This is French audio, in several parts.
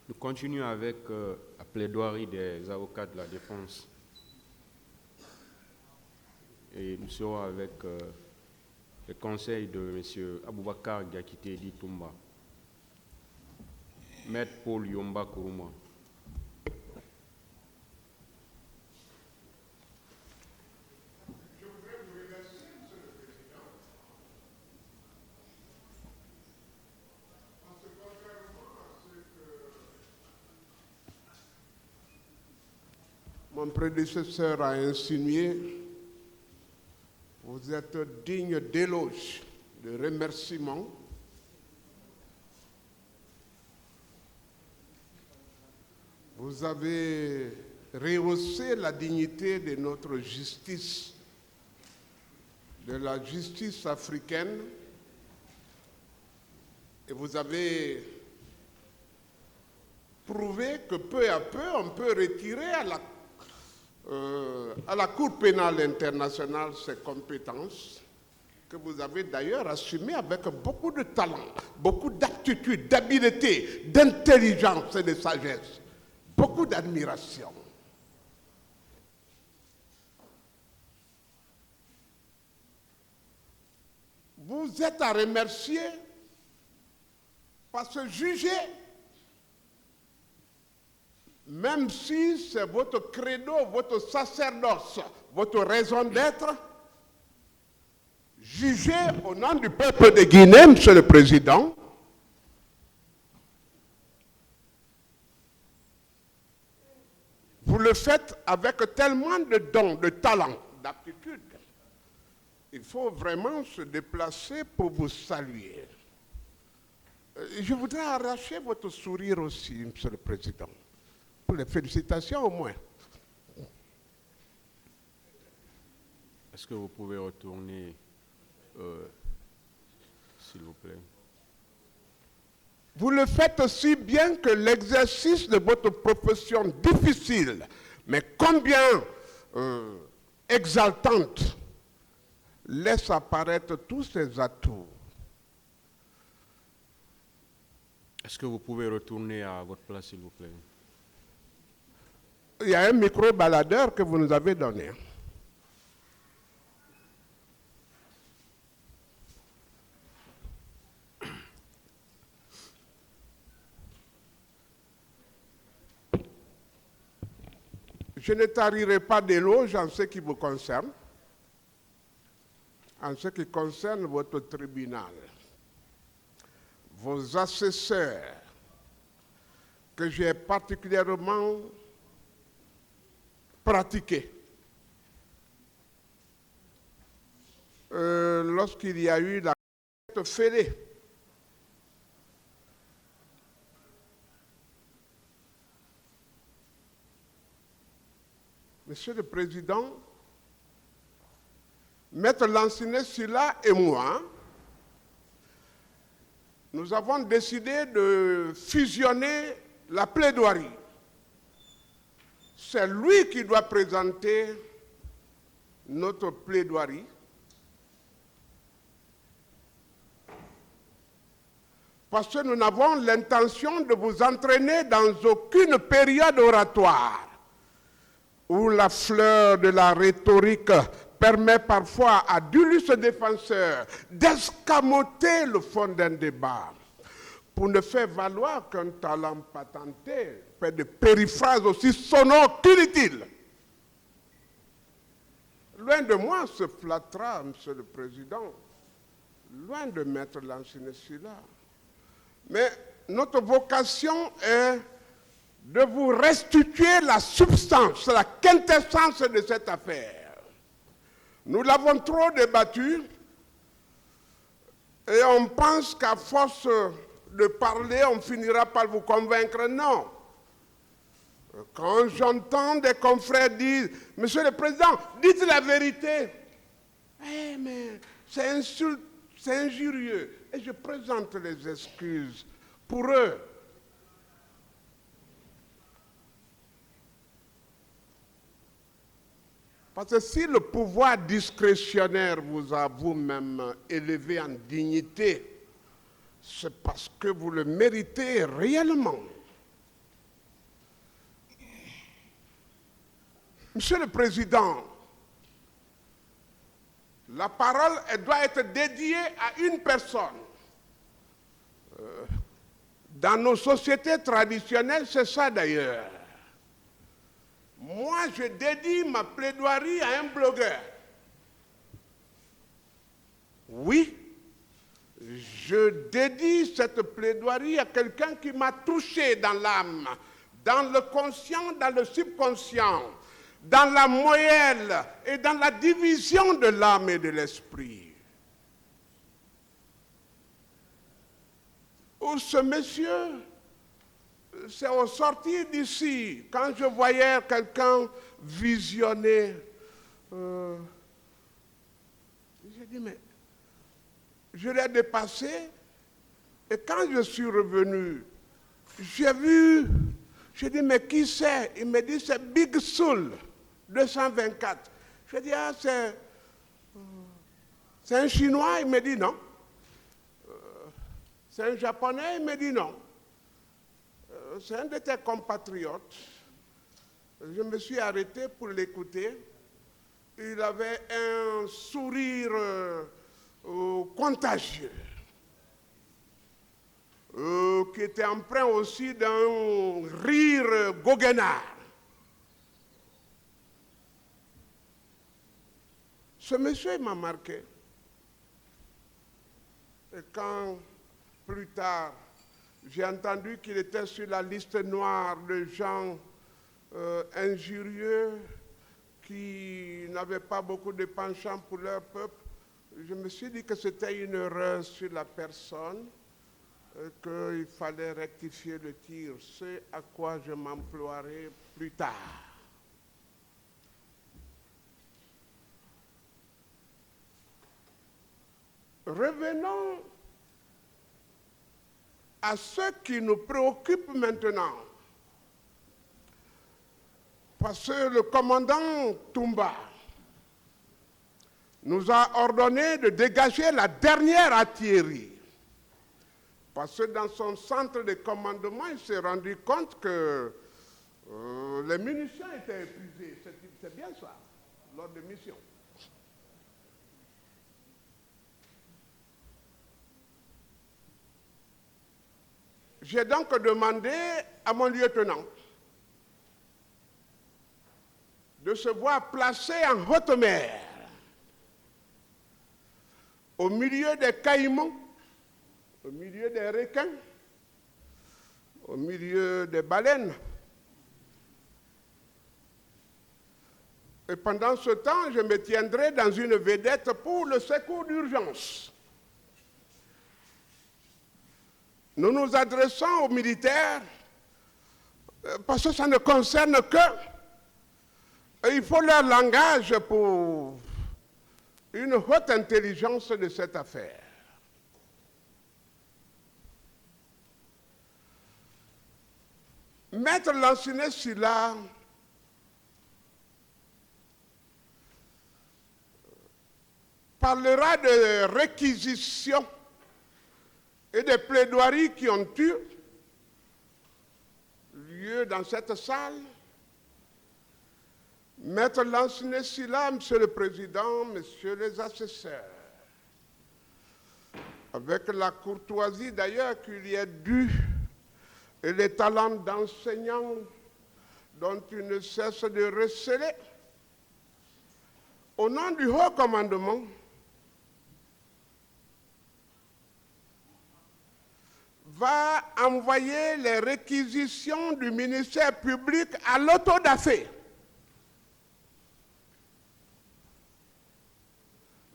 Nous continuons avec la plaidoirie des avocats de la défense. Et nous serons avec le conseil de M. Aboubakar Diakité Ditumba, Maître Paul Yomba Kourouma. Mon prédécesseur a insinué, vous êtes digne d'éloges, de remerciements. Vous avez rehaussé la dignité de notre justice, de la justice africaine, et vous avez prouvé que peu à peu, on peut retirer à la Cour pénale internationale ses compétences, que vous avez d'ailleurs assumées avec beaucoup de talent, beaucoup d'aptitude, d'habileté, d'intelligence et de sagesse, beaucoup d'admiration. Vous êtes à remercier parce que juger, même si c'est votre credo, votre sacerdoce, votre raison d'être, jugez au nom du peuple de Guinée, Monsieur le Président, vous le faites avec tellement de dons, de talent, d'aptitude. Il faut vraiment se déplacer pour vous saluer. Je voudrais arracher votre sourire aussi, Monsieur le Président. Pour les félicitations au moins. Est-ce que vous pouvez retourner, s'il vous plaît? Vous le faites aussi bien que l'exercice de votre profession difficile, mais combien exaltante, laisse apparaître tous ses atouts. Est-ce que vous pouvez retourner à votre place, s'il vous plaît? Il y a un micro-baladeur que vous nous avez donné. Je ne tarirai pas d'éloges en ce qui vous concerne, en ce qui concerne votre tribunal. Vos assesseurs, que j'ai particulièrement pratiqué. Lorsqu'il y a eu la fête fêlée, Monsieur le Président, Maître Lancinet Sylla et moi, nous avons décidé de fusionner la plaidoirie. C'est lui qui doit présenter notre plaidoirie. Parce que nous n'avons l'intention de vous entraîner dans aucune période oratoire où la fleur de la rhétorique permet parfois à d'illustres défenseurs d'escamoter le fond d'un débat pour ne faire valoir qu'un talent patenté fait de périphrases aussi sonores qu'inutiles. Loin de moi se flattera, Monsieur le Président, loin de Maître Lancinet Sylla. Mais notre vocation est de vous restituer la substance, la quintessence de cette affaire. Nous l'avons trop débattu et on pense qu'à force de parler, on finira par vous convaincre. Non. Quand j'entends des confrères dire « Monsieur le Président, dites la vérité », mais c'est injurieux. Et je présente les excuses pour eux. Parce que si le pouvoir discrétionnaire vous a vous-même élevé en dignité, c'est parce que vous le méritez réellement. Monsieur le Président, la parole elle doit être dédiée à une personne. Dans nos sociétés traditionnelles, c'est ça d'ailleurs. Moi, je dédie ma plaidoirie à un blogueur. Oui, je dédie cette plaidoirie à quelqu'un qui m'a touché dans l'âme, dans le conscient, dans le subconscient, dans la moelle et dans la division de l'âme et de l'esprit. Où ce monsieur, c'est au sortir d'ici, quand je voyais quelqu'un visionner, j'ai dit, mais je l'ai dépassé, et quand je suis revenu, j'ai vu, j'ai dit, mais qui c'est? Il me dit, c'est Big Soul 224. Je dis, ah, c'est un Chinois? Il me dit, non. C'est un Japonais? Il me dit, non. C'est un de tes compatriotes. Je me suis arrêté pour l'écouter. Il avait un sourire contagieux, qui était empreint aussi d'un rire goguenard. Ce monsieur m'a marqué. Et quand, plus tard, j'ai entendu qu'il était sur la liste noire de gens injurieux qui n'avaient pas beaucoup de penchant pour leur peuple, je me suis dit que c'était une erreur sur la personne, qu'il fallait rectifier le tir, c'est à quoi je m'emploierai plus tard. Revenons à ce qui nous préoccupe maintenant. Parce que le commandant Toumba nous a ordonné de dégager la dernière artillerie. Parce que dans son centre de commandement, il s'est rendu compte que les munitions étaient épuisées. C'est bien ça, lors de mission. J'ai donc demandé à mon lieutenant de se voir placé en haute mer, au milieu des caïmans, au milieu des requins, au milieu des baleines. Et pendant ce temps, je me tiendrai dans une vedette pour le secours d'urgence. Nous nous adressons aux militaires parce que ça ne concerne que, il faut leur langage pour une haute intelligence de cette affaire. Maître Lancinet Sylla parlera de réquisitions et des plaidoiries qui ont eu lieu dans cette salle. Maître Lancinet Sylla, Monsieur le Président, Messieurs les assesseurs, avec la courtoisie d'ailleurs qu'il y a dû et les talents d'enseignant dont il ne cesse de receler, au nom du haut commandement, va envoyer les réquisitions du ministère public à l'autodafé.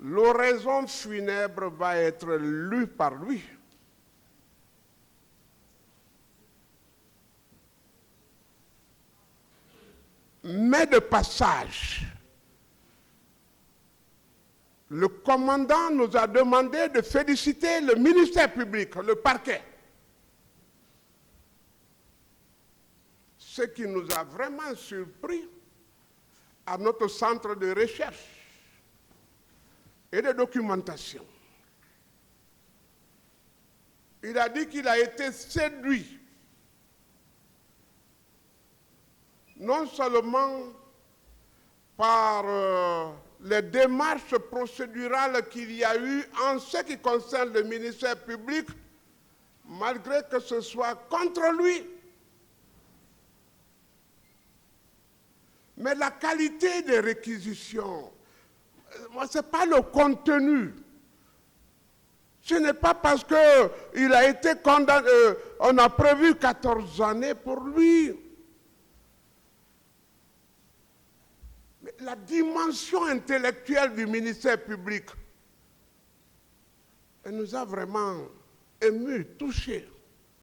L'oraison funèbre va être lue par lui. Mais de passage, le commandant nous a demandé de féliciter le ministère public, le parquet. Ce qui nous a vraiment surpris à notre centre de recherche et de documentation. Il a dit qu'il a été séduit non seulement par les démarches procédurales qu'il y a eu en ce qui concerne le ministère public, malgré que ce soit contre lui. Mais la qualité des réquisitions, moi, ce n'est pas le contenu. Ce n'est pas parce qu'il a été condamné, on a prévu 14 années pour lui. Mais la dimension intellectuelle du ministère public, elle nous a vraiment émus, touchés.